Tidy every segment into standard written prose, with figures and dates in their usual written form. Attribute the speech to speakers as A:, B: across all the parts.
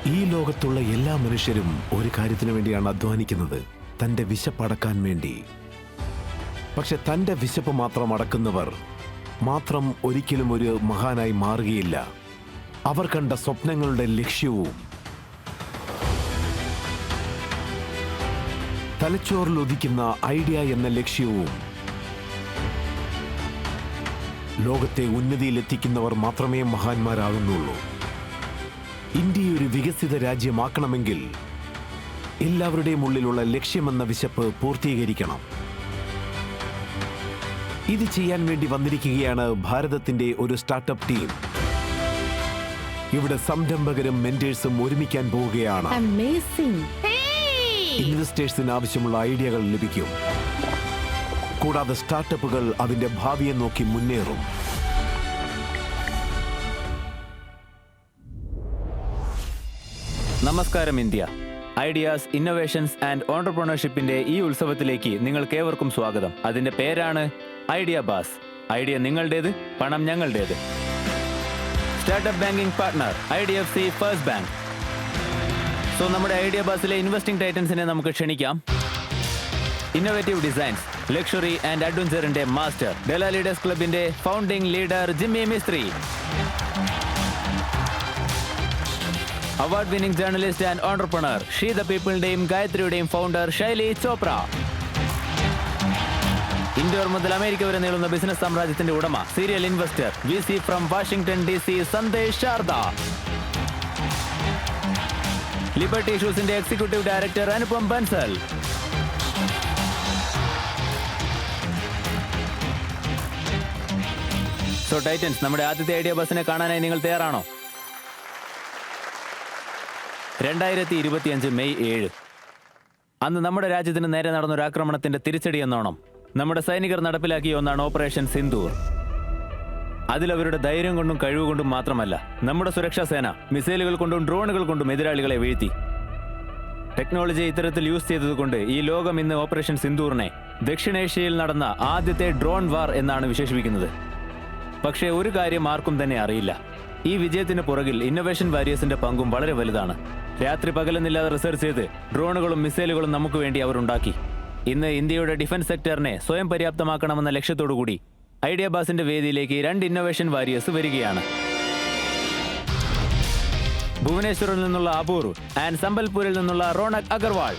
A: ഈ ലോകത്തുള്ള എല്ലാ മനുഷ്യരും ഒരു കാര്യത്തിനു വേണ്ടിയാണ് അധ്വാനിക്കുന്നത്, തന്റെ വിശപ്പടക്കാൻ വേണ്ടി. പക്ഷെ തന്റെ വിശപ്പ് മാത്രം അടക്കുന്നവർ മാത്രം ഒരിക്കലും ഒരു മഹാനായി മാറുകയില്ല. അവർ കണ്ട സ്വപ്നങ്ങളുടെ ലക്ഷ്യവും തലച്ചോറിൽ ഉദിക്കുന്ന ഐഡിയ എന്ന ലക്ഷ്യവും ലോകത്തെ ഉന്നതിയിലെത്തിക്കുന്നവർ മാത്രമേ മഹാന്മാരാകുന്നുള്ളൂ. ഇന്ത്യയെ ഒരു വികസിത രാജ്യമാക്കണമെങ്കിൽ എല്ലാവരുടെയും ഉള്ളിലുള്ള ലക്ഷ്യമെന്ന വിശപ്പ് പൂർത്തീകരിക്കണം. ഇത് ചെയ്യാൻ വേണ്ടി വന്നിരിക്കുകയാണ് ഭാരതത്തിന്റെ ഒരു സ്റ്റാർട്ടപ്പ് ടീം. ഇവിടെ സംരംഭകരും മെന്റേഴ്സും ഒരുമിക്കാൻ പോവുകയാണ്. ഇൻവെസ്റ്റേഴ്സിന് ആവശ്യമുള്ള ഐഡിയകൾ ലഭിക്കും. കൂടാതെ സ്റ്റാർട്ടപ്പുകൾ അതിന്റെ ഭാവിയെ നോക്കി മുന്നേറും.
B: നമസ്കാരം ഇന്ത്യ. ഐഡിയാസ്, ഇന്നോവേഷൻസ് ആൻഡ് ഓൺടർപ്രണർഷിപ്പിന്റെ ഈ ഉത്സവത്തിലേക്ക് നിങ്ങൾക്കേവർക്കും സ്വാഗതം. അതിന്റെ പേരാണ് ഐഡിയ ബാസ്. ഐഡിയ നിങ്ങളുടേത്, പണം ഞങ്ങളുടേത്. Startup banking partner IDFC first bank. So നമ്മുടെ ഐഡിയ ബാസിലെ ഇൻവെസ്റ്റിംഗ് ടൈറ്റൻസിനെ നമുക്ക് ക്ഷണിക്കാം. ഇന്നോവേറ്റീവ് ഡിസൈൻസ്, ലക്ഷറി ആൻഡ് അഡ്വഞ്ചറിന്റെ മാസ്റ്റർ, ഡെല ലീഡേഴ്സ് ക്ലബിന്റെ founding leader Jimmy Mistry, award winning journalist and entrepreneur she the പീപ്പിളിന്റെയും ഗായത്രിയുടെയും ഫൗണ്ടർ ശൈലി ചോപ്ര, ഇൻഡോർ മുതൽ അമേരിക്ക വരെ നീളുന്ന ബിസിനസ് സാമ്രാജ്യത്തിന്റെ ഉടമ, serial investor, VC from Washington DC Sandesh Sharda, Liberty ഷൂസിന്റെ executive director Anupam Bansal, so titans, നമ്മുടെ ആദ്യത്തെ ഐഡിയ ബസിനെ കാണാനായി നിങ്ങൾ തയ്യാറാണോ? 2025 മെയ് 7 അന്ന് നമ്മുടെ രാജ്യത്തിന് നേരെ നടന്നൊരു ആക്രമണത്തിന്റെ തിരിച്ചടി എന്നോണം നമ്മുടെ സൈനികർ നടപ്പിലാക്കിയ ഒന്നാണ് ഓപ്പറേഷൻ സിന്ദൂർ. അതിലവരുടെ ധൈര്യം കൊണ്ടും കഴിവുകൊണ്ടും മാത്രമല്ല, നമ്മുടെ സുരക്ഷാ സേന മിസൈലുകൾ കൊണ്ടും ഡ്രോണുകൾ കൊണ്ടും എതിരാളികളെ വീഴ്ത്തി. ടെക്നോളജി ഇത്തരത്തിൽ യൂസ് ചെയ്തതുകൊണ്ട് ഈ ലോകം ഇന്ന് ഓപ്പറേഷൻ സിന്ദൂറിനെ ദക്ഷിണേഷ്യയിൽ നടന്ന ആദ്യത്തെ ഡ്രോൺ വാർ എന്നാണ് വിശേഷിപ്പിക്കുന്നത്. പക്ഷേ ഒരു കാര്യം ആർക്കും തന്നെ അറിയില്ല. ഈ വിജയത്തിന് പുറകിൽ ഇന്നോവേഷൻ വാരിയേഴ്സിന്റെ പങ്കും വളരെ വലുതാണ്. രാത്രി പകലെന്നില്ലാതെ റിസർച്ച് ചെയ്ത് ഡ്രോണുകളും മിസൈലുകളും നമുക്ക് വേണ്ടി അവർ ഉണ്ടാക്കി. ഇന്ന് ഇന്ത്യയുടെ ഡിഫൻസ് സെക്ടറിനെ സ്വയം പര്യാപ്തമാക്കണമെന്ന ലക്ഷ്യത്തോടുകൂടി ഐഡിയ ബാസിന്റെ വേദിയിലേക്ക് 2 ഇന്നോവേഷൻ വാരിയേഴ്സ് വരികയാണ്. ഭുവനേശ്വറിൽ നിന്നുള്ള അപൂർവ് ആൻഡ് സംബൽപൂരിൽ നിന്നുള്ള റോണക് അഗർവാൾ.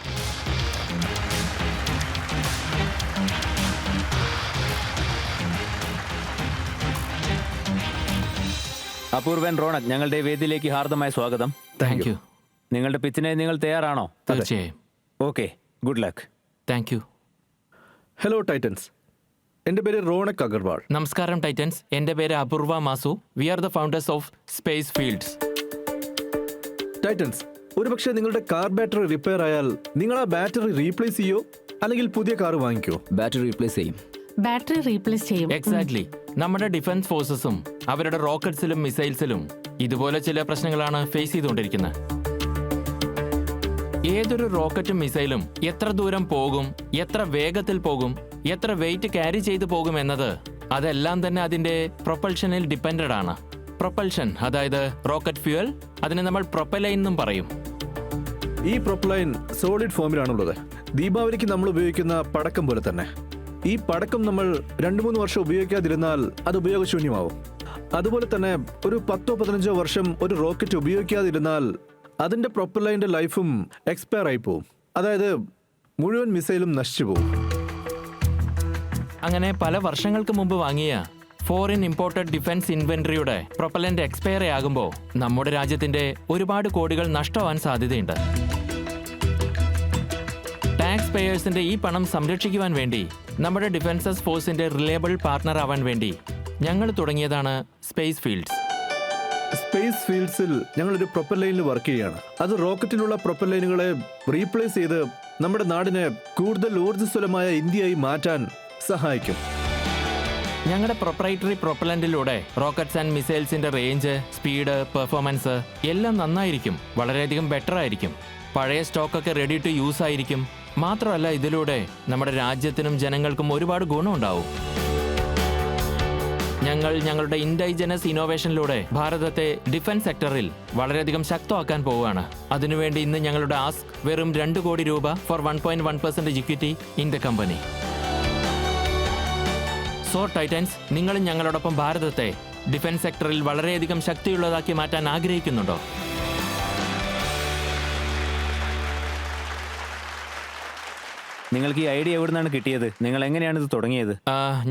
B: അപൂർവൻ, റോണക്, ഞങ്ങളുടെ വേദിയിലേക്ക് ഹാർദമായ സ്വാഗതം.
C: Thank you.
B: നിങ്ങളുടെ പിച്ചിനെ നിങ്ങൾ തയ്യാറാണോ?
C: തീർച്ചയായും.
B: Okay, good luck.
C: Thank you.
D: Hello titans, എൻ്റെ പേര് റോണക് അഗർവാൾ.
C: നമസ്കാരം ടൈറ്റൻസ്, എൻ്റെ പേര് Apoorva Masu. We are the founders of Space Fields.
D: Titans, ഒരുപക്ഷെ നിങ്ങളുടെ കാർ ബാറ്ററി റിപ്പയർ ആയാൽ നിങ്ങൾ ആ ബാറ്ററി റീപ്ലേസ് ചെയ്യോ അല്ലെങ്കിൽ പുതിയ കാർ വാങ്ങിക്കോ?
E: ബാറ്ററി റീപ്ലേസ് ചെയ്യും.
F: ബാറ്ററി റീപ്ലേസ് ചെയ്യും.
C: എക്സാക്ട്ലി. നമ്മുടെ ഡിഫൻസ് ഫോഴ്സസും അവരുടെ റോക്കറ്റ്സിലും മിസൈൽസിലും ഇതുപോലെ ചില പ്രശ്നങ്ങളാണ് ഫേസ് ചെയ്തുകൊണ്ടിരിക്കുന്നത്. ഏതൊരു റോക്കറ്റും മിസൈലും എത്ര ദൂരം പോകും, എത്ര വേഗത്തിൽ പോകും, എത്ര വെയിറ്റ് ക്യാരി ചെയ്തു പോകും എന്നത് അതെല്ലാം തന്നെ അതിന്റെ പ്രൊപ്പൽഷനിൽ ഡിപ്പെൻഡഡ് ആണ്. പ്രൊപ്പൽഷൻ, അതായത് റോക്കറ്റ് ഫ്യൂവൽ, അതിനെ നമ്മൾ പ്രൊപ്പലൈൻ എന്നും പറയും.
D: ഈ പ്രൊപ്പലൈൻ സോളിഡ് ഫോമിലാണുള്ളത്. ദീപാവലിക്ക് നമ്മൾ ഉപയോഗിക്കുന്ന പടക്കം പോലെ തന്നെ. ഈ പടക്കം നമ്മൾ 2-3 വർഷം ഉപയോഗിക്കാതിരുന്നാൽ അത് ഉപയോഗശൂന്യമാവും. അതുപോലെ തന്നെ ഒരു 10-15 വർഷം ഒരു റോക്കറ്റ് ഉപയോഗിക്കാതിരുന്നാൽ അതിന്റെ പ്രൊപ്പലൈൻ്റെ ലൈഫും എക്സ്പയർ ആയി പോവും. അതായത് മുഴുവൻ മിസൈലും നശിച്ചു പോവും.
C: അങ്ങനെ പല വർഷങ്ങൾക്ക് മുമ്പ് വാങ്ങിയ ഫോറിൻ ഇമ്പോർട്ടഡ് ഡിഫൻസ് ഇൻവെന്ററിയുടെ പ്രൊപ്പലന്റ് എക്സ്പയർ ആകുമ്പോൾ നമ്മുടെ രാജ്യത്തിന്റെ ഒരുപാട് കോടികൾ നഷ്ടമാവാൻ സാധ്യതയുണ്ട്. ടാക്സ് പേയേഴ്സിന്റെ ഈ പണം സംരക്ഷിക്കുവാൻ വേണ്ടി നമ്മുടെ ഡിഫൻസസ് ഫോഴ്സിന്റെ റിലയബിൾ പാർട്ട്ണർ ആവാൻ വേണ്ടി ഞങ്ങൾ തുടങ്ങിയതാണ് സ്പേസ് ഫീൽഡ്സ്.
D: സ്പേസ് ഫീൽഡ്സിൽ ഞങ്ങളൊരു പ്രൊപ്പർ ലൈനിൽ വർക്ക് ചെയ്യുകയാണ്. അത് റോക്കറ്റിലുള്ള പ്രൊപ്പർ ലൈനുകളെ റീപ്ലേസ് ചെയ്ത് നമ്മുടെ നാടിനെ കൂടുതൽ ഊർജ്ജസ്വലമായ ഇന്ത്യയായി മാറ്റാൻ സഹായിക്കും.
C: ഞങ്ങളുടെ പ്രൊപ്രൈറ്ററി പ്രൊപ്പലന്റിലൂടെ റോക്കറ്റ്സ് ആൻഡ് മിസൈൽസിന്റെ റേഞ്ച്, സ്പീഡ്, പെർഫോമൻസ് എല്ലാം നന്നായിരിക്കും. വളരെയധികം ബെറ്റർ ആയിരിക്കും. പഴയ സ്റ്റോക്കൊക്കെ റെഡി ടു യൂസ് ആയിരിക്കും. മാത്രമല്ല, ഇതിലൂടെ നമ്മുടെ രാജ്യത്തിനും ജനങ്ങൾക്കും ഒരുപാട് ഗുണമുണ്ടാവും. ഞങ്ങൾ ഞങ്ങളുടെ ഇൻഡൈജനസ് ഇന്നോവേഷനിലൂടെ ഭാരതത്തെ ഡിഫൻസ് സെക്ടറിൽ വളരെയധികം ശക്തമാക്കാൻ പോവുകയാണ്. അതിനുവേണ്ടി ഇന്ന് ഞങ്ങളുടെ ആസ്ക് വെറും 2 കോടി രൂപ for 1.1% equity in the company. So Titans, നിങ്ങളും ഞങ്ങളോടൊപ്പം ഭാരതത്തെ ഡിഫൻസ് സെക്ടറിൽ വളരെയധികം ശക്തിയുള്ളതാക്കി മാറ്റാൻ ആഗ്രഹിക്കുന്നുണ്ടോ?
B: നിങ്ങൾക്ക് ഈ ഐഡിയ എവിടെ നിന്നാണ് കിട്ടിയത്? നിങ്ങൾ എങ്ങനെയാണ് ഇത് തുടങ്ങിയത്?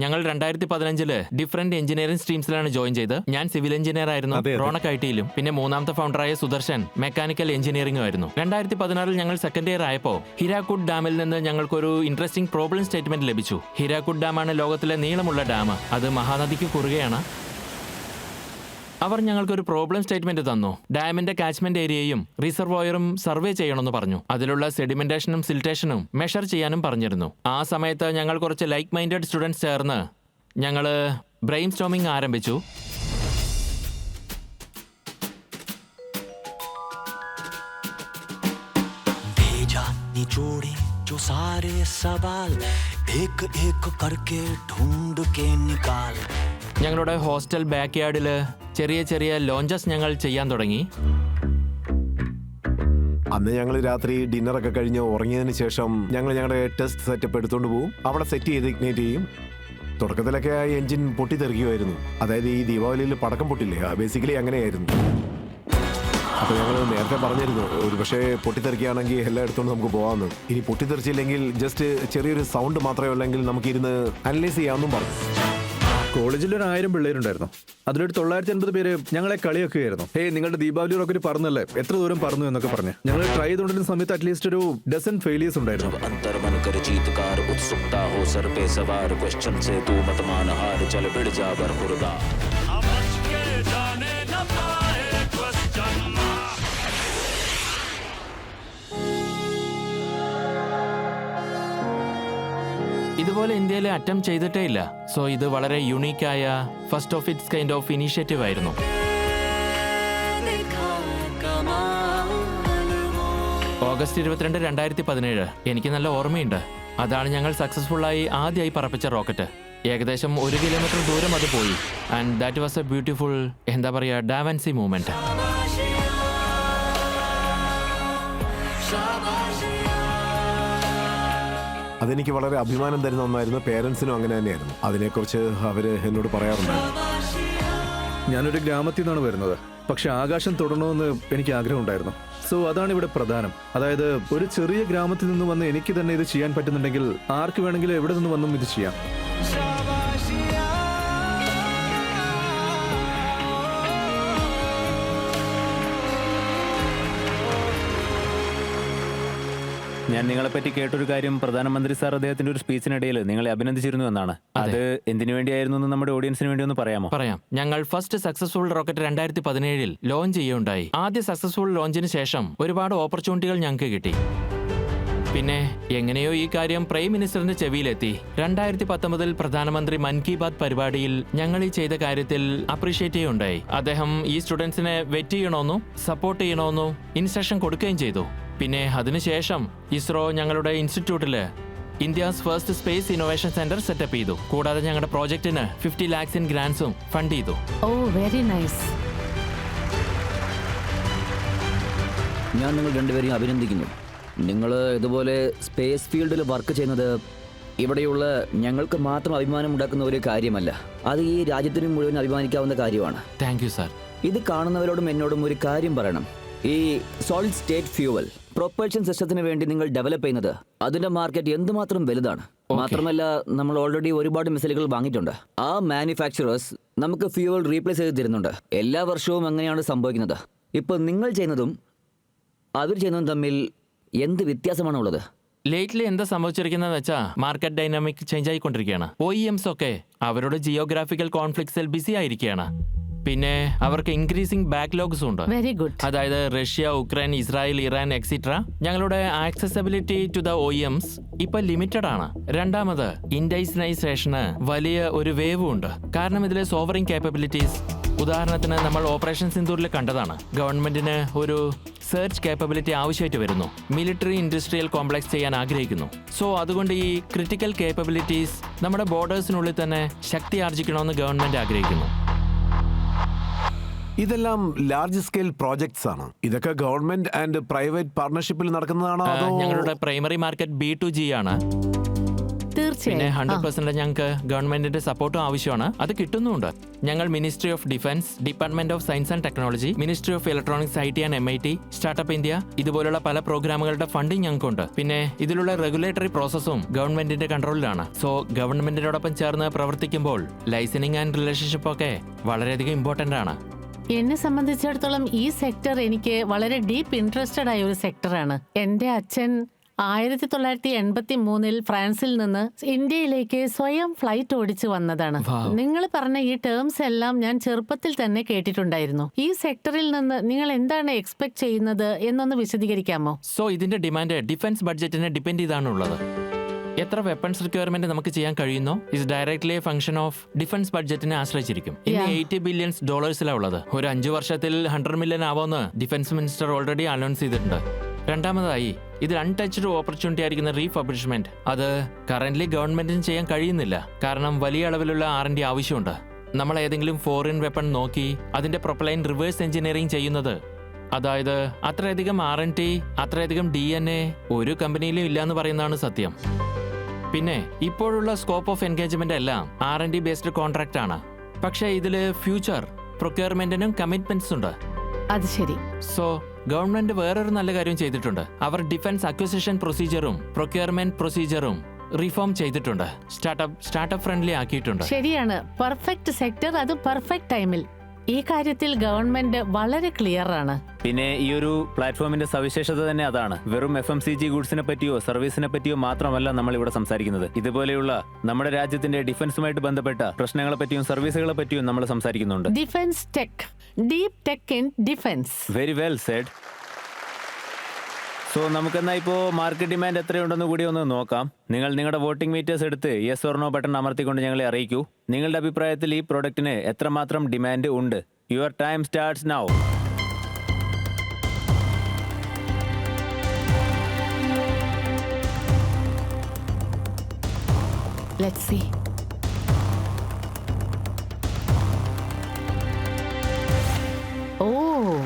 C: ഞങ്ങൾ 2015 ഡിഫറെന്റ് എഞ്ചിനീയറിംഗ് സ്ട്രീംസിലാണ് ജോയിൻ ചെയ്ത്. ഞാൻ സിവിൽ എഞ്ചിനീയർ ആയിരുന്നു, റോണക് ഐ.ടിയിലും. പിന്നെ മൂന്നാമത്തെ ഫൗണ്ടറായ സുദർശൻ മെക്കാനിക്കൽ എഞ്ചിനീയറിംഗും ആയിരുന്നു. 2016 ഞങ്ങൾ സെക്കൻഡ് ഇയർ ആയപ്പോൾ ഹിരാക്കുഡ് ഡാമിൽ നിന്ന് ഞങ്ങൾക്കൊരു ഇൻട്രസ്റ്റിംഗ് പ്രോബ്ലം സ്റ്റേറ്റ്മെന്റ് ലഭിച്ചു. ഹിരാക്കുഡ് ഡാമാണ് ലോകത്തിലെ നീളമുള്ള ഡാം. അത് മഹാനദിക്ക് കുറുകെയാണ്. അവർ ഞങ്ങൾക്കൊരു പ്രോബ്ലം സ്റ്റേറ്റ്മെന്റ് തന്നു. ഡാമിന്റെ കാച്ച്മെന്റ് ഏരിയയും റിസർവോയറും സർവേ ചെയ്യണമെന്ന് പറഞ്ഞു. അതിലുള്ള സെഡിമെന്റേഷനും സിൽറ്റേഷനും മെഷർ ചെയ്യാനും പറഞ്ഞിരുന്നു. ആ സമയത്ത് ഞങ്ങൾ കുറച്ച് ലൈക്ക് മൈൻഡഡ് സ്റ്റുഡൻസ് ചേർന്ന് ഞങ്ങൾ ബ്രെയിൻ സ്റ്റോമിംഗ് ആരംഭിച്ചു. ഞങ്ങളുടെ ഹോസ്റ്റൽ ബാക്ക് യാർഡിൽ ചെറിയ ചെറിയ ലോഞ്ചസ് ഞങ്ങൾ ചെയ്യാൻ തുടങ്ങി.
A: അന്ന് ഞങ്ങൾ രാത്രി ഡിന്നറൊക്കെ കഴിഞ്ഞ് ഉറങ്ങിയതിന് ശേഷം ഞങ്ങൾ ഞങ്ങളുടെ ടെസ്റ്റ് സെറ്റപ്പ് എടുത്തുകൊണ്ട് പോകും. അവിടെ സെറ്റ് ചെയ്ത് ഇഗ്നേറ്റ് ചെയ്യും. തുടക്കത്തിലൊക്കെ ആ എഞ്ചിൻ പൊട്ടിത്തെറിക്കുമായിരുന്നു. അതായത് ഈ ദീപാവലിയിൽ പടക്കം പൊട്ടില്ലേ, ബേസിക്കലി അങ്ങനെയായിരുന്നു. അപ്പോൾ ഞങ്ങൾ നേരത്തെ പറഞ്ഞിരുന്നു, ഒരു പക്ഷേ പൊട്ടിത്തെറിക്കുകയാണെങ്കിൽ എല്ലാം എടുത്തുകൊണ്ട് നമുക്ക് പോകാമെന്ന്. ഇനി പൊട്ടിത്തെറിച്ചില്ലെങ്കിൽ ജസ്റ്റ് ചെറിയൊരു സൗണ്ട് മാത്രമേ ഉള്ളെങ്കിൽ നമുക്കിരുന്ന് അനലൈസ് ചെയ്യാമെന്നും പറഞ്ഞു.
D: കോളേജിൽ ഒരു 1000 പിള്ളേരുണ്ടായിരുന്നു. അതിലൊരു 980 പേര് ഞങ്ങളെ കളിയൊക്കെയായിരുന്നു. നിങ്ങളുടെ ദീപാവലി റോക്കറ്റ് പറന്നല്ലേ, എത്ര ദൂരം പറന്നു എന്നൊക്കെ പറഞ്ഞ് ഞങ്ങൾ ട്രൈ ചെയ്തുകൊണ്ടിരുന്ന സമയത്ത് അറ്റ്ലീസ്റ്റ് ഒരു ഡസൻ ഫെയിലിയേഴ്സ് ഉണ്ടായിരുന്നു.
C: ഇതുപോലെ ഇന്ത്യയിൽ അറ്റംപ്റ്റ് ചെയ്തിട്ടേ ഇല്ല. സോ ഇത് വളരെ യുണീക്കായ first of its kind of initiative ആയിരുന്നു. ഓഗസ്റ്റ് 22, 2017 എനിക്ക് നല്ല ഓർമ്മയുണ്ട്. അതാണ് ഞങ്ങൾ സക്സസ്ഫുള്ളായി ആദ്യമായി പറപ്പിച്ച റോക്കറ്റ്. ഏകദേശം 1 കിലോമീറ്റർ ദൂരം അത് പോയി. And that was A beautiful, എന്താ പറയുക, ഡാവൻസി മൂവ്മെന്റ്.
A: അതെനിക്ക് വളരെ അഭിമാനം തരുന്ന ഒന്നായിരുന്നു. പേരൻസിനും അങ്ങനെ തന്നെയായിരുന്നു. അതിനെക്കുറിച്ച് അവർ എന്നോട് പറയാറുണ്ടായിരുന്നു.
D: ഞാനൊരു ഗ്രാമത്തിൽ നിന്നാണ് വരുന്നത്, പക്ഷെ ആകാശം തൊടണമെന്ന് എനിക്ക് ആഗ്രഹമുണ്ടായിരുന്നു. സോ അതാണ് ഇവിടെ പ്രധാനം. അതായത് ഒരു ചെറിയ ഗ്രാമത്തിൽ നിന്ന് വന്ന് എനിക്ക് തന്നെ ഇത് ചെയ്യാൻ പറ്റുന്നുണ്ടെങ്കിൽ ആർക്ക് വേണമെങ്കിലും എവിടെ നിന്ന് വന്നും ഇത് ചെയ്യാം.
B: ഞാൻ നിങ്ങളെപ്പറ്റി കേട്ടൊരു കാര്യം, പ്രധാനമന്ത്രി സാർ അദ്ദേഹത്തിന്റെ ഒരു സ്പീച്ചിനിടയിൽ നിങ്ങളെ അഭിനന്ദിച്ചിരുന്നു എന്നാണ്. അത് എന്തിനു വേണ്ടിയായിരുന്നു എന്ന് നമ്മുടെ ഓഡിയൻസിന് വേണ്ടി ഒന്ന് പറയാമോ?
C: പറയാം. ഞങ്ങൾ ഫസ്റ്റ് സക്സസ്ഫുൾ റോക്കറ്റ് 2017 ലോഞ്ച് ചെയ്യുകയുണ്ടായി. ആദ്യ സക്സസ്ഫുൾ ലോഞ്ചിന് ശേഷം ഒരുപാട് ഓപ്പർച്യൂണിറ്റികൾ ഞങ്ങൾക്ക് കിട്ടി. പിന്നെ എങ്ങനെയോ ഈ കാര്യം പ്രൈം മിനിസ്റ്ററിന്റെ ചെവിയിലെത്തി. 2019 പ്രധാനമന്ത്രി മൻ കി ബാത് പരിപാടിയിൽ ഞങ്ങൾ ഈ ചെയ്ത കാര്യത്തിൽ അപ്രീഷിയേറ്റ് ചെയ്യുകയുണ്ടായി. അദ്ദേഹം ഈ സ്റ്റുഡൻസിനെ വെറ്റ് ചെയ്യണമെന്നും സപ്പോർട്ട് ചെയ്യണമെന്നും ഇൻസ്ട്രക്ഷൻ കൊടുക്കുകയും ചെയ്തു. പിന്നെ അതിനുശേഷം ഇസ്രോ ഞങ്ങളുടെ ഇൻസ്റ്റിറ്റ്യൂട്ടില് India's first space innovation centre setup ചെയ്തു. കൂടാതെ ഞങ്ങളുടെ പ്രോജക്റ്റിന് 50 lakhs ഇൻ ഗ്രാന്റ്സും ഫണ്ട് ചെയ്തു.
F: ഓ, വെരി നൈസ്.
E: ഞാൻ നിങ്ങൾ രണ്ടുപേരെയും അഭിനന്ദിക്കുന്നു. നിങ്ങൾ ഇതുപോലെ സ്പേസ് ഫീൽഡിൽ വർക്ക് ചെയ്യുന്നത് ഇവിടെയുള്ള ഞങ്ങൾക്ക് മാത്രം അഭിമാനം ഉണ്ടാക്കുന്ന ഒരു കാര്യമല്ല, അത് ഈ രാജ്യത്തിന് മുഴുവൻ അഭിമാനിക്കാവുന്ന കാര്യമാണ്.
C: Thank you sir.
E: ഇത് കാണുന്നവരോടും എന്നോടും ഒരു കാര്യം പറയണം. ഈ സോളിഡ് സ്റ്റേറ്റ് ഫ്യൂവൽ പ്രൊപ്പൽഷൻ സിസ്റ്റത്തിന് വേണ്ടി നിങ്ങൾ ഡെവലപ്പ് ചെയ്യുന്നത്, അതിന്റെ മാർക്കറ്റ് എന്തുമാത്രം വലുതാണ്. മാത്രമല്ല, നമ്മൾ ഓൾറെഡി ഒരുപാട് മിസൈലുകൾ വാങ്ങിയിട്ടുണ്ട്. ആ മാനുഫാക്ചറേഴ്സ് നമുക്ക് ഫ്യൂവൽ റീപ്ലേസ് ചെയ്ത് തരുന്നുണ്ട്. എല്ലാ വർഷവും അങ്ങനെയാണ് സംഭവിക്കുന്നത്. ഇപ്പൊ നിങ്ങൾ ചെയ്യുന്നതും അവർ ചെയ്യുന്നതും തമ്മിൽ എന്ത് വ്യത്യാസമാണുള്ളത്?
C: ലേറ്റ്ലി എന്താ സംഭവിച്ചിരിക്കുന്നതെന്ന് വെച്ചാൽ മാർക്കറ്റ് ഡൈനാമിക് ചേഞ്ച് ആയിക്കൊണ്ടിരിക്കുകയാണ്. OEMs ഒക്കെ അവരുടെ ജിയോഗ്രാഫിക്കൽ കോൺഫ്ലിക്ട്സിൽ ബിസി ആയിരിക്കുകയാണ്. പിന്നെ അവർക്ക് ഇൻക്രീസിംഗ് ബാക്ക്ലോഗ്സും ഉണ്ട്.
F: Very good.
C: അതായത് Russia, Ukraine, Israel, Iran etcetera. ഞങ്ങളുടെ ആക്സസിബിലിറ്റി ടു ദ OEMs ഇപ്പൊ ലിമിറ്റഡ് ആണ്. രണ്ടാമത്, ഇൻഡൈസിനൈസേഷന് വലിയ ഒരു വേവും ഉണ്ട്. കാരണം ഇതിലെ സോവറിംഗ് കേപ്പബിലിറ്റീസ് ഉദാഹരണത്തിന് നമ്മൾ ഓപ്പറേഷൻ സിന്ദൂറിൽ കണ്ടതാണ്. ഗവൺമെന്റിന് ഒരു സെർച്ച് കേപ്പബിലിറ്റി ആവശ്യമായിട്ട് വരുന്നു. മിലിറ്ററി ഇൻഡസ്ട്രിയൽ കോംപ്ലക്സ് ചെയ്യാൻ ആഗ്രഹിക്കുന്നു. സോ അതുകൊണ്ട് ഈ ക്രിട്ടിക്കൽ കേപ്പബിലിറ്റീസ് നമ്മുടെ ബോർഡേഴ്സിനുള്ളിൽ തന്നെ ശക്തി ആർജിക്കണമെന്ന് ഗവൺമെന്റ് ആഗ്രഹിക്കുന്നു.
A: ഇതെല്ലാം ലാർജ് സ്കെയിൽ പ്രോജക്ട്സ് ആണ്. ഇതൊക്കെ ഗവൺമെന്റ് ആൻഡ് പ്രൈവറ്റ് പാർട്ണർഷിപ്പിൽ നടക്കുന്നതാണോ അതോ
C: ഞങ്ങളുടെ പ്രൈമറി മാർക്കറ്റ് B2G ആണ്. പിന്നെ
F: തീർച്ചയായും
C: 100% ഞങ്ങൾക്ക് ഗവൺമെന്റിന്റെ സപ്പോർട്ടും ആവശ്യമാണ്. അത് കിട്ടുന്നുമുണ്ട്. ഞങ്ങൾ ministry of defence, department of science and technology, ministry of electronics, IT and MIT, startup India ഇതുപോലുള്ള പല പ്രോഗ്രാമുകളുടെ ഫണ്ടിങ് ഞങ്ങൾക്കുണ്ട്. പിന്നെ ഇതിലുള്ള റെഗുലേറ്ററി പ്രോസസ്സും ഗവൺമെന്റിന്റെ കൺട്രോളിലാണ്. സോ ഗവൺമെന്റിനോടൊപ്പം ചേർന്ന് പ്രവർത്തിക്കുമ്പോൾ ലൈസനിങ് ആൻഡ് റിലേഷൻഷിപ്പ് ഒക്കെ വളരെയധികം ഇമ്പോർട്ടന്റ് ആണ്.
F: എന്നെ സംബന്ധിച്ചിടത്തോളം ഈ സെക്ടർ എനിക്ക് വളരെ ഡീപ്പ് ഇൻട്രസ്റ്റഡ് ആയ ഒരു സെക്ടറാണ്. എൻ്റെ അച്ഛൻ 1983 ഫ്രാൻസിൽ നിന്ന് ഇന്ത്യയിലേക്ക് സ്വയം ഫ്ലൈറ്റ് ഓടിച്ചു വന്നതാണ്. നിങ്ങൾ പറഞ്ഞ ഈ ടേംസ് എല്ലാം ഞാൻ ചെറുപ്പത്തിൽ തന്നെ കേട്ടിട്ടുണ്ടായിരുന്നു. ഈ സെക്ടറിൽ നിന്ന് നിങ്ങൾ എന്താണ് എക്സ്പെക്ട് ചെയ്യുന്നത് എന്നൊന്ന് വിശദീകരിക്കാമോ?
C: സോ ഇതിന്റെ ഡിമാൻഡ് ഡിഫൻസ് ബഡ്ജറ്റിനെ ഡിപ്പെൻഡ് ചെയ്താണുള്ളത്. എത്ര വെപ്പൺസ് റിക്വയർമെന്റ് നമുക്ക് ചെയ്യാൻ കഴിയുന്നോ is directly a function of defence ബഡ്ജറ്റിനെ ആശ്രയിച്ചിരിക്കും. ഇനി $80 ബില്യൺ ഉള്ളത്. ഒരു 5 വർഷത്തിൽ 100 മില്യൺ ആവുമെന്ന് ഡിഫൻസ് മിനിസ്റ്റർ ഓൾറെഡി അനൗൺസ് ചെയ്തിട്ടുണ്ട്. രണ്ടാമതായി ഇത് അൺടച്ച്ഡ് ഓപ്പർച്യൂണിറ്റി ആയിരിക്കുന്ന റീഫബ്രിഷ്മെന്റ്. അത് കറന്റ്ലി ഗവൺമെന്റിന് ചെയ്യാൻ കഴിയുന്നില്ല. കാരണം വലിയ അളവിലുള്ള R&D ആവശ്യമുണ്ട്. നമ്മൾ ഏതെങ്കിലും ഫോറിൻ വെപ്പൺ നോക്കി അതിന്റെ പ്രൊപ്പലൈൻ റിവേഴ്സ് എഞ്ചിനീയറിംഗ് ചെയ്യുന്നത്, അതായത് അത്രയധികം R&D, അത്രയധികം DNA ഒരു കമ്പനിയിലും ഇല്ലാന്ന് പറയുന്നതാണ് സത്യം. പിന്നെ ഇപ്പോഴുള്ള സ്കോപ്പ് ഓഫ് എൻഗേജ്മെന്റ് എല്ലാം R&D ബേസ്ഡ് കോൺട്രാക്ട് ആണ്. പക്ഷേ ഇതില് ഫ്യൂച്ചർ പ്രൊക്യൂർമെന്റിനും കമ്മിറ്റ്മെന്റ്സ് ഉണ്ട്.
F: അത് ശരി.
C: സോ ഗവൺമെന്റ് വേറൊരു നല്ല കാര്യം ചെയ്തിട്ടുണ്ട്. അവർ ഡിഫൻസ് അക്വിസിഷൻ പ്രൊസീജിയറും പ്രൊക്യൂർമെന്റ് പ്രൊസീജിയറും റിഫോം ചെയ്തിട്ടുണ്ട്. സ്റ്റാർട്ടപ്പ് ഫ്രണ്ട്ലി ആക്കിയിട്ടുണ്ട്.
F: ശരിയാണ്. പെർഫെക്റ്റ് സെക്ടർ, അത് പെർഫെക്റ്റ് ടൈമിൽ. ഈ കാര്യത്തിൽ ഗവൺമെന്റ് വളരെ ക്ലിയർ ആണ്.
B: പിന്നെ ഈ ഒരു പ്ലാറ്റ്ഫോമിന്റെ സവിശേഷത തന്നെ അതാണ്. വെറും FMCG ഗുഡ്സിനെ പറ്റിയോ സർവീസിനെ പറ്റിയോ മാത്രമല്ല നമ്മൾ ഇവിടെ സംസാരിക്കുന്നത്. ഇതുപോലെയുള്ള നമ്മുടെ രാജ്യത്തിന്റെ ഡിഫൻസുമായിട്ട് ബന്ധപ്പെട്ട പ്രശ്നങ്ങളെ പറ്റിയും സർവീസുകളെ പറ്റിയും നമ്മൾ സംസാരിക്കുന്നുണ്ട്.
F: Defence tech, deep tech in defence.
B: Very well said. So നമുക്കെന്നാ ഇപ്പോൾ മാർക്കറ്റ് ഡിമാൻഡ് എത്രയുണ്ടെന്ന് കൂടി ഒന്ന് നോക്കാം. നിങ്ങൾ നിങ്ങളുടെ വോട്ടിംഗ് മീറ്റേഴ്സ് എടുത്ത് യെസ് ഓർ നോ ബട്ടൺ അമർത്തിക്കൊണ്ട് ഞങ്ങളെ അറിയിക്കൂ. നിങ്ങളുടെ അഭിപ്രായത്തിൽ ഈ പ്രോഡക്റ്റിന് എത്രമാത്രം ഡിമാൻഡ് ഉണ്ട്? Your time starts now.
F: Let's see. Oh.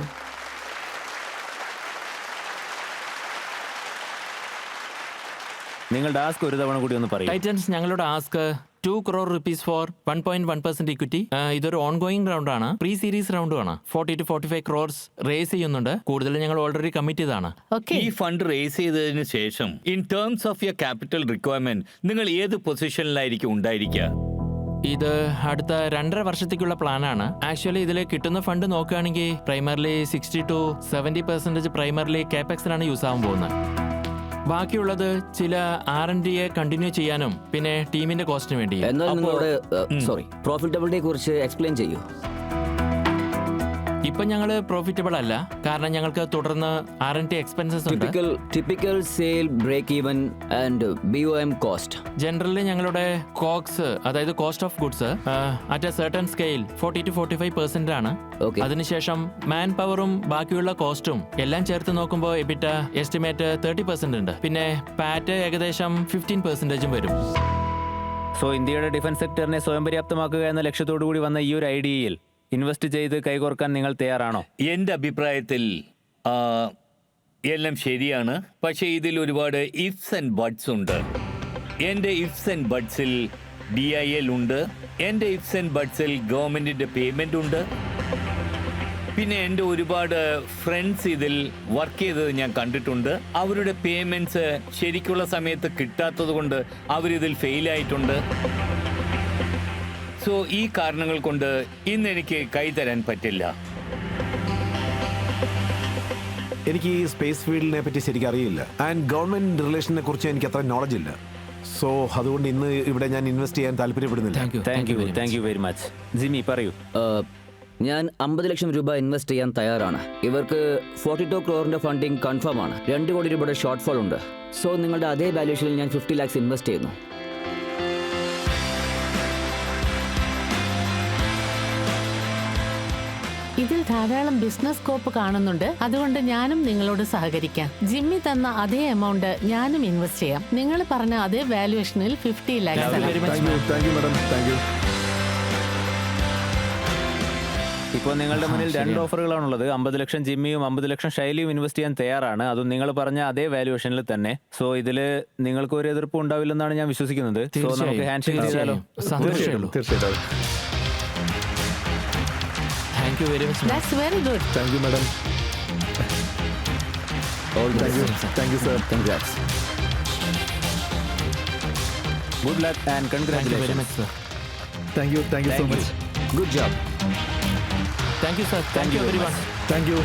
B: നിങ്ങളുടെ ആസ്ക് ഒരു തവണ കൂടി ഒന്ന് പറയും.
C: ടൈറ്റൻസ് ഞങ്ങളുടെ ask 2 crore rupees for 1.1% equity. ഇതൊരു ഓൺഗോയിങ് റൗണ്ട് ആണ്. പ്രീ സീരീസ് റൗണ്ടും ആണ്. 40 to 45 crores റേസ് ചെയ്യുന്നുണ്ട്. കൂടുതൽ ഞങ്ങൾ ഓൾറെഡി കമ്മിറ്റ് ചെയ്താണ്.
F: Okay.
G: ഈ ഫണ്ട് റേസ് ചെയ്തതിനു ശേഷം in terms of your capital requirement നിങ്ങൾ ഏത് പൊസിഷനിലായിരിക്കും ഉണ്ടായിരിക്കുക?
C: ഇത് അടുത്ത 2.5 വർഷത്തേക്കുള്ള പ്ലാനാണ്. ആക്ച്വലി ഇതിൽ കിട്ടുന്ന ഫണ്ട് നോക്കുകയാണെങ്കിൽ പ്രൈമർലി 60 to 70% പ്രൈമർലി കാപെക്സിനാണ് യൂസ് ആവാൻ പോകുന്നത്. ബാക്കിയുള്ളത് ചില R&Dയെ കണ്ടിന്യൂ ചെയ്യാനും പിന്നെ ടീമിന്റെ കോസ്റ്റിന് വേണ്ടി.
E: എന്നാൽ നിങ്ങളുടെ പ്രോഫിറ്റബിലിറ്റിയെ കുറിച്ച് എക്സ്പ്ലെയിൻ ചെയ്യൂ.
C: ഇപ്പൊ ഞങ്ങള് പ്രോഫിറ്റബിൾ അല്ല, കാരണം ഞങ്ങൾക്ക് തുടർന്ന് R&D എക്സ്പെൻസസ് ഉണ്ട്.
E: Typical sale break even and BOM cost.
C: Generally ഞങ്ങളുടെ കോക്സ്, അതായത് cost of goods at a certain scale 40 to 45% ആണ്. അതിനുശേഷം മാൻ പവറും ബാക്കിയുള്ള കോസ്റ്റും എല്ലാം ചേർത്ത് നോക്കുമ്പോൾ എബിറ്റ എസ്റ്റിമേറ്റ് 30% ഉണ്ട്. പിന്നെ പാറ്റ് ഏകദേശം 15% വരും.
B: സോ ഇന്ത്യയുടെ ഡിഫൻസ് സെക്ടറിനെ സ്വയം പര്യാപ്തമാക്കുക എന്ന ലക്ഷ്യത്തോടു കൂടി വന്ന ഈ ഒരു ഐഡിയയിൽ ഇൻവെസ്റ്റ് ചെയ്ത് കൈകോർക്കാൻ നിങ്ങൾ തയ്യാറാണോ?
G: എൻ്റെ അഭിപ്രായത്തിൽ എല്ലാം ശരിയാണ്. പക്ഷേ ഇതിൽ ഒരുപാട് ഇഫ്സ് ആൻഡ് ബട്ട്സ് ഉണ്ട്. എൻ്റെ ഇഫ്സ് ആൻഡ് ബട്ട്സിൽ DIL ഉണ്ട്. എൻ്റെ ഇഫ്സ് ആൻഡ് ബട്ട്സിൽ ഗവൺമെൻറ്റിൻ്റെ പേയ്മെൻ്റ് ഉണ്ട്. പിന്നെ എൻ്റെ ഒരുപാട് ഫ്രണ്ട്സ് ഇതിൽ വർക്ക് ചെയ്തത് ഞാൻ കണ്ടിട്ടുണ്ട്. അവരുടെ പേയ്മെൻറ്റ്സ് ശരിക്കുള്ള സമയത്ത് കിട്ടാത്തത് കൊണ്ട് അവരിതിൽ ഫെയിലായിട്ടുണ്ട്. സോ ഈ കാരണങ്ങൾ കൊണ്ട് ഇന്ന് എനിക്ക് കൈ തരാൻ പറ്റില്ല.
A: എനിക്ക് ഈ സ്പേസ് ഫീൽഡിനെ പറ്റി ശരിക്കും അറിയില്ല. ആൻഡ് ഗവൺമെന്റ് റിലേഷനെ കുറിച്ച് എനിക്ക് അത്ര നോളജ് ഇല്ല. സോ അതുകൊണ്ട് ഇന്ന് ഇവിടെ ഞാൻ ഇൻവെസ്റ്റ് ചെയ്യാൻ താല്പര്യപ്പെടുന്നില്ല.
B: Thank you very much. Jimmy പറയൂ.
E: ഞാൻ 50 ലക്ഷം രൂപ ഇൻവെസ്റ്റ് ചെയ്യാൻ തയ്യാറാണ്. ഇവർക്ക് 42 crore ഫണ്ടിങ് കൺഫേം ആണ്. 2 കോടി രൂപയുടെ ഷോർട്ട് ഫോൾ ഉണ്ട്. സോ നിങ്ങളുടെ അതേ വാല്യൂഷനിൽ ഞാൻ 50 lakhs ഇൻവെസ്റ്റ് ചെയ്യുന്നു.
F: ധാരാളം ബിസിനസ് സ്കോപ്പ് കാണുന്നുണ്ട്. അതുകൊണ്ട് ഞാനും നിങ്ങളോട് സഹകരിക്കാം. ജിമ്മി തന്ന അതേ എമൗണ്ട് ഞാനും ഇൻവെസ്റ്റ് ചെയ്യാം. നിങ്ങൾ പറഞ്ഞ അതേ വാല്യുവേഷനിൽ 50 lakhs.
D: Thank you madam, thank you.
B: ഇപ്പോൾ നിങ്ങളുടെ മുന്നിൽ 2 ഓഫറുകളാണുള്ളത്. 50 ലക്ഷം ജിമ്മിയും 50 ലക്ഷം ശൈലിയും ഇൻവെസ്റ്റ് ചെയ്യാൻ തയ്യാറാണ്. അതും നിങ്ങൾ പറഞ്ഞ അതേ വാല്യുവേഷനിൽ തന്നെ. സോ ഇതില് നിങ്ങൾക്ക് ഒരു എതിർപ്പ് ഉണ്ടാവില്ലെന്നാണ് ഞാൻ വിശ്വസിക്കുന്നത്. സോ നമുക്ക് ഹാൻഡ് ഷേക്ക് ചെയ്താലോ?
C: സന്തോഷമുള്ളൂ.
D: തീർച്ചയായിട്ടും.
C: Thank you very much.
F: That's very good.
D: Thank you madam. Thank you sir.
E: Congrats.
B: Good luck and
C: thank you very
B: congratulations.
C: Much sir.
D: Thank you so much.
E: Good job.
C: Thank you sir. Thank you every one.
D: Thank you.